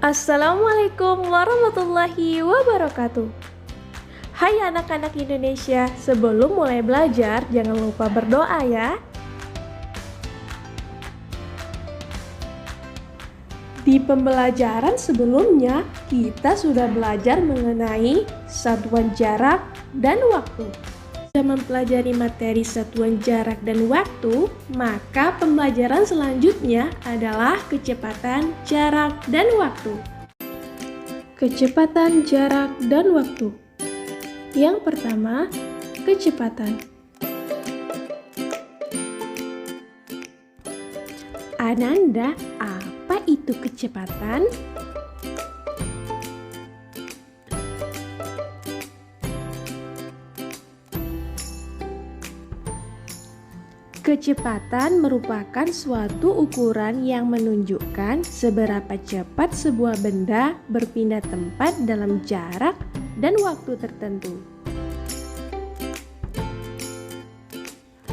Assalamualaikum warahmatullahi wabarakatuh. Hai anak-anak Indonesia, sebelum mulai belajar jangan lupa berdoa ya. Di pembelajaran sebelumnya, kita sudah belajar mengenai satuan jarak dan waktu. Jika mempelajari materi satuan jarak dan waktu, maka pembelajaran selanjutnya adalah kecepatan, jarak, dan waktu. Kecepatan, jarak, dan waktu. Yang pertama, kecepatan. Ananda, apa itu kecepatan? Kecepatan merupakan suatu ukuran yang menunjukkan seberapa cepat sebuah benda berpindah tempat dalam jarak dan waktu tertentu.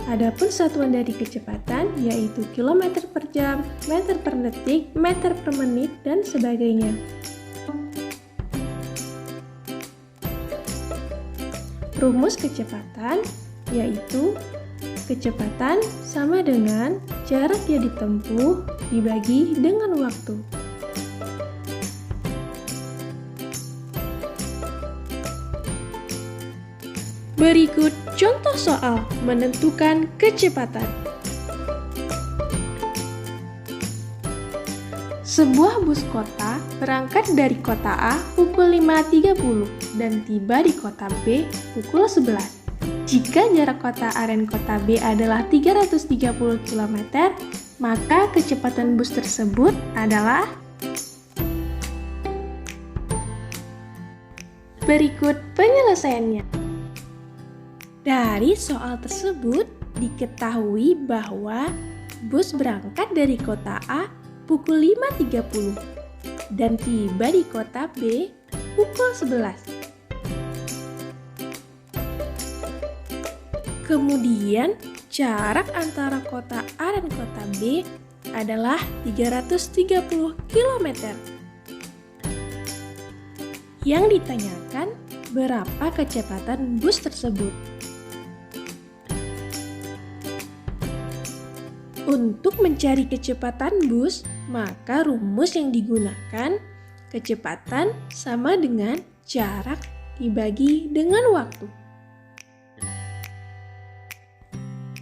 Adapun satuan dari kecepatan yaitu kilometer per jam, meter per detik, meter per menit, dan sebagainya. Rumus kecepatan yaitu kecepatan sama dengan jarak yang ditempuh dibagi dengan waktu. Berikut contoh soal menentukan kecepatan. Sebuah bus kota berangkat dari kota A pukul 5.30 dan tiba di kota B pukul 11. Jika jarak kota A dan kota B adalah 330 km, maka kecepatan bus tersebut adalah. Berikut penyelesaiannya. Dari soal tersebut, diketahui bahwa bus berangkat dari kota A pukul 5.30 dan tiba di kota B pukul 11. Kemudian, jarak antara kota A dan kota B adalah 330 km. Yang ditanyakan, berapa kecepatan bus tersebut? Untuk mencari kecepatan bus, maka rumus yang digunakan kecepatan sama dengan jarak dibagi dengan waktu.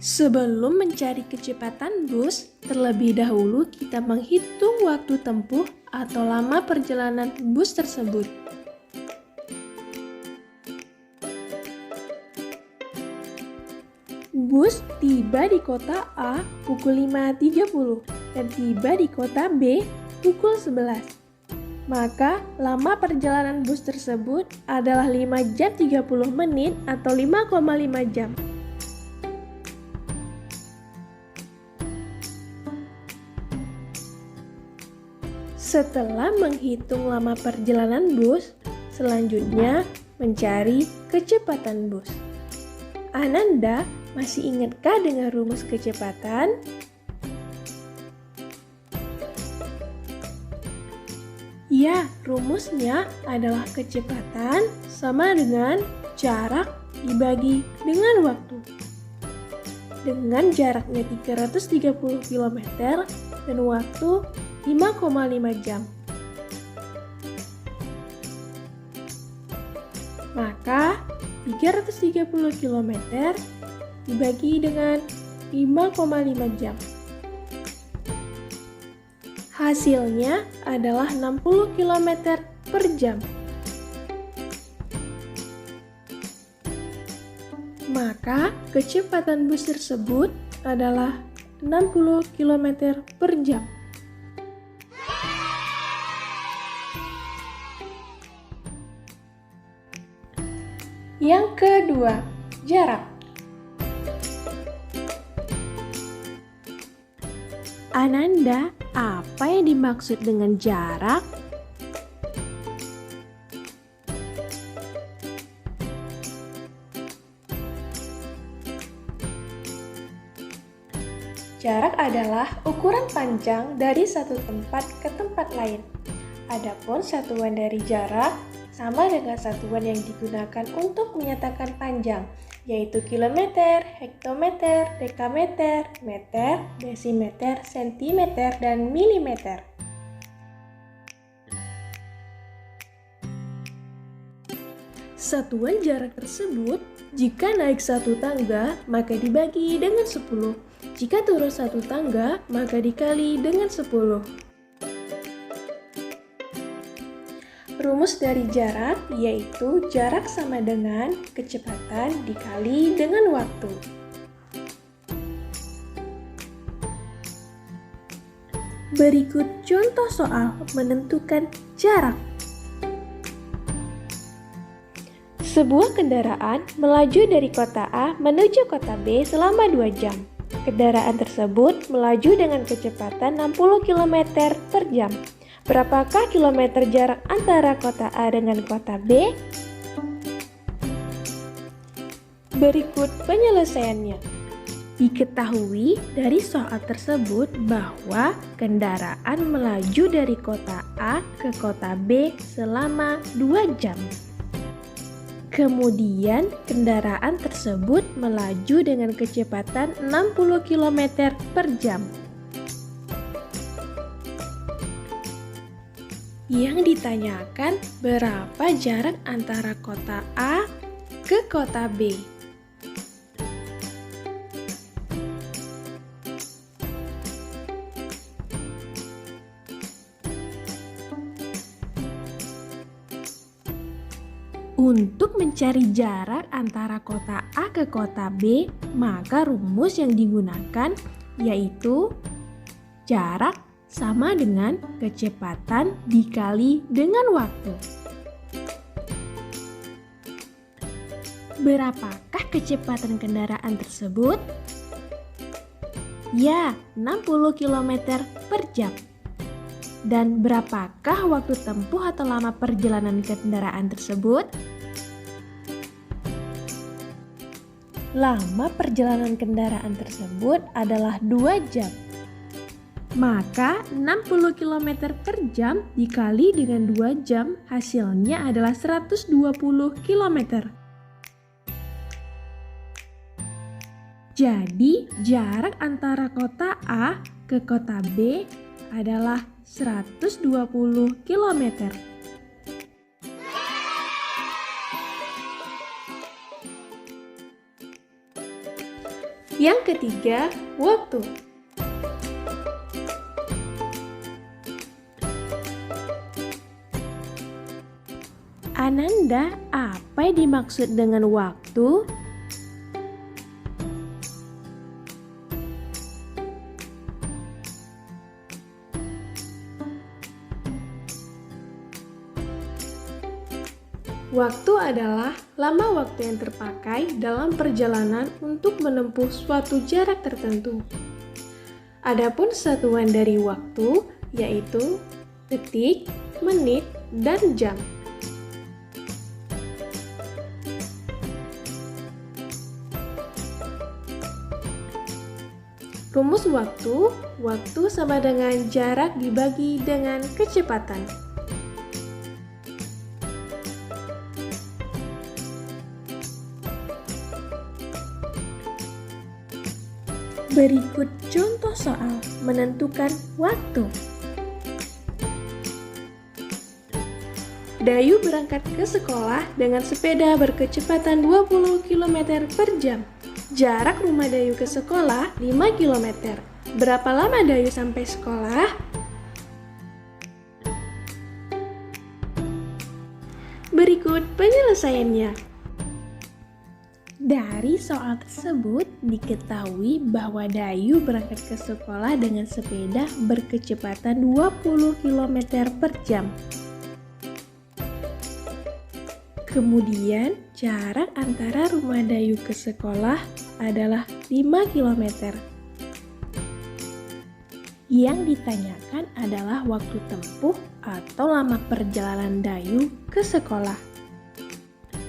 Sebelum mencari kecepatan bus, terlebih dahulu kita menghitung waktu tempuh atau lama perjalanan bus tersebut. Bus tiba di kota A pukul 5.30 dan tiba di kota B pukul 11. Maka lama perjalanan bus tersebut adalah 5 jam 30 menit atau 5,5 jam. Setelah menghitung lama perjalanan bus, selanjutnya mencari kecepatan bus. Ananda, masih ingatkah dengan rumus kecepatan? Ya, rumusnya adalah kecepatan sama dengan jarak dibagi dengan waktu. Dengan jaraknya 330 km dan waktu 5,5 jam. Maka 330 km dibagi dengan 5,5 jam. Hasilnya adalah 60 km per jam. Maka kecepatan bus tersebut adalah 60 km per jam. Yang kedua, jarak. Ananda, apa yang dimaksud dengan jarak? Jarak adalah ukuran panjang dari satu tempat ke tempat lain. Adapun satuan dari jarak sama dengan satuan yang digunakan untuk menyatakan panjang, yaitu kilometer, hektometer, dekameter, meter, desimeter, sentimeter, dan milimeter. Satuan jarak tersebut, jika naik satu tangga, maka dibagi dengan 10. Jika turun satu tangga, maka dikali dengan 10. Rumus dari jarak yaitu jarak sama dengan kecepatan dikali dengan waktu. Berikut contoh soal menentukan jarak. Sebuah kendaraan melaju dari kota A menuju kota B selama 2 jam. Kendaraan tersebut melaju dengan kecepatan 60 km per jam. Berapakah kilometer jarak antara kota A dengan kota B? Berikut penyelesaiannya. Diketahui dari soal tersebut bahwa kendaraan melaju dari kota A ke kota B selama 2 jam. Kemudian kendaraan tersebut melaju dengan kecepatan 60 km per jam. Yang ditanyakan berapa jarak antara kota A ke kota B. Untuk mencari jarak antara kota A ke kota B, maka rumus yang digunakan yaitu jarak sama dengan kecepatan dikali dengan waktu. Berapakah kecepatan kendaraan tersebut? Ya, 60 km per jam. Dan berapakah waktu tempuh atau lama perjalanan kendaraan tersebut? Lama perjalanan kendaraan tersebut adalah 2 jam. Maka 60 km per jam dikali dengan 2 jam hasilnya adalah 120 km. Jadi jarak antara kota A ke kota B adalah 120 km. Yang ketiga, waktu. Ananda, apa yang dimaksud dengan waktu? Waktu adalah lama waktu yang terpakai dalam perjalanan untuk menempuh suatu jarak tertentu. Adapun satuan dari waktu yaitu detik, menit, dan jam. Rumus waktu, waktu sama dengan jarak dibagi dengan kecepatan. Berikut contoh soal menentukan waktu. Dayu berangkat ke sekolah dengan sepeda berkecepatan 20 km per jam. Jarak rumah Dayu ke sekolah 5 km. Berapa lama Dayu sampai sekolah? Berikut penyelesaiannya. Dari soal tersebut diketahui bahwa Dayu berangkat ke sekolah dengan sepeda berkecepatan 20 km per jam. Kemudian jarak antara rumah Dayu ke sekolah adalah 5 km. Yang ditanyakan adalah waktu tempuh atau lama perjalanan Dayu ke sekolah.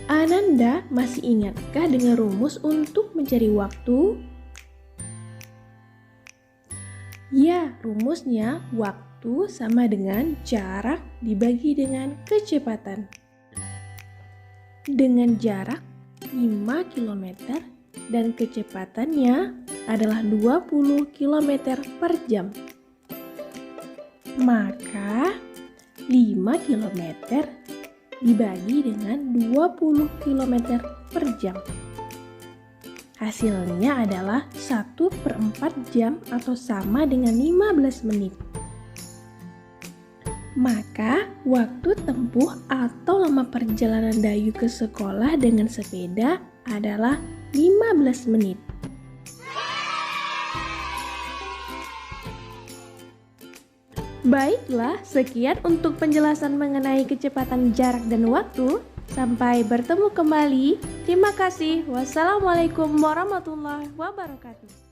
Ananda masih ingatkah dengan rumus untuk mencari waktu? Ya, rumusnya waktu waktu sama dengan jarak dibagi dengan kecepatan. Dengan jarak 5 km dan kecepatannya adalah 20 km per jam. Maka 5 km dibagi dengan 20 km per jam. Hasilnya adalah 1/4 jam atau sama dengan 15 menit. Maka waktu tempuh atau lama perjalanan Dayu ke sekolah dengan sepeda adalah 15 menit. Baiklah, sekian untuk penjelasan mengenai kecepatan jarak dan waktu. Sampai bertemu kembali. Terima kasih. Wassalamualaikum warahmatullahi wabarakatuh.